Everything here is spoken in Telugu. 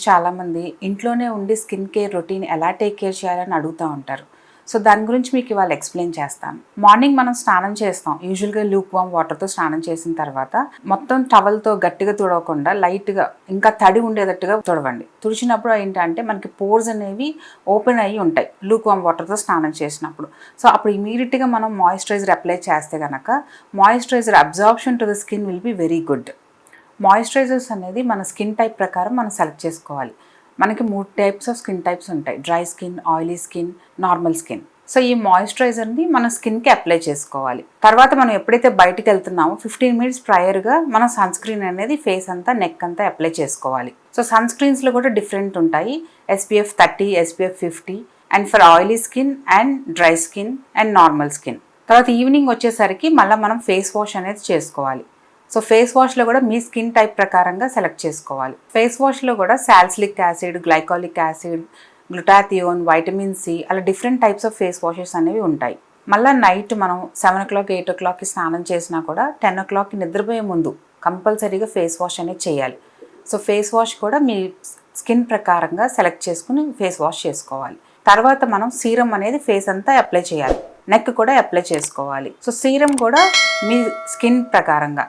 చాలామంది ఇంట్లోనే ఉండి స్కిన్ కేర్ రొటీన్ ఎలా టేక్ కేర్ చేయాలని అడుగుతూ ఉంటారు. సో దాని గురించి మీకు ఇవాళ ఎక్స్ప్లెయిన్ చేస్తాను. మార్నింగ్ మనం స్నానం చేస్తాం, యూజువల్గా లూక్ వామ్ వాటర్తో స్నానం చేసిన తర్వాత మొత్తం టవల్తో గట్టిగా తుడవకుండా లైట్గా ఇంకా తడి ఉండేటట్టుగా తుడవండి. తుడిచినప్పుడు ఏంటంటే మనకి పోర్స్ అనేవి ఓపెన్ అయ్యి ఉంటాయి లూక్ వామ్ వాటర్తో స్నానం చేసినప్పుడు. సో అప్పుడు ఇమీడియట్గా మనం మాయిశ్చరైజర్ అప్లై చేస్తే కనుక moisturiser absorption to the skin will be very good. Moisturisers అనేది మన స్కిన్ టైప్ ప్రకారం మనం సెలెక్ట్ చేసుకోవాలి. మనకి 3 టైప్స్ ఆఫ్ స్కిన్ టైప్స్ ఉంటాయి: dry skin, oily skin, normal skin. So ఈ మాయిశ్చరైజర్ని మన స్కిన్కి అప్లై చేసుకోవాలి. తర్వాత మనం ఎప్పుడైతే బయటికి వెళ్తున్నామో 15 మినిట్స్ ప్రయర్గా మనం సన్ స్క్రీన్ అనేది ఫేస్ అంతా, నెక్ అంతా అప్లై చేసుకోవాలి. సో సన్ స్క్రీన్స్లో కూడా డిఫరెంట్ ఉంటాయి: SPF 30, SPF 50 and for oily skin and dry skin and normal skin. తర్వాత ఈవినింగ్ వచ్చేసరికి మళ్ళీ మనం ఫేస్ వాష్ అనేది చేసుకోవాలి. సో ఫేస్ వాష్లో కూడా మీ స్కిన్ టైప్ ప్రకారంగా సెలెక్ట్ చేసుకోవాలి. ఫేస్ వాష్లో కూడా salicylic acid, glycolic acid, glutathione, vitamin C, అలా different types of face washes అనేవి ఉంటాయి. మళ్ళీ నైట్ మనం 7 o'clock, 8 o'clockకి స్నానం చేసినా కూడా 10 o'clockకి నిద్రపోయే ముందు కంపల్సరీగా ఫేస్ వాష్ అనేది చేయాలి. సో ఫేస్ వాష్ కూడా మీ స్కిన్ ప్రకారంగా సెలెక్ట్ చేసుకుని ఫేస్ వాష్ చేసుకోవాలి. తర్వాత మనం సీరం అనేది ఫేస్ అంతా అప్లై చేయాలి, నెక్ కూడా అప్లై చేసుకోవాలి. సో సీరం కూడా మీ స్కిన్ ప్రకారంగా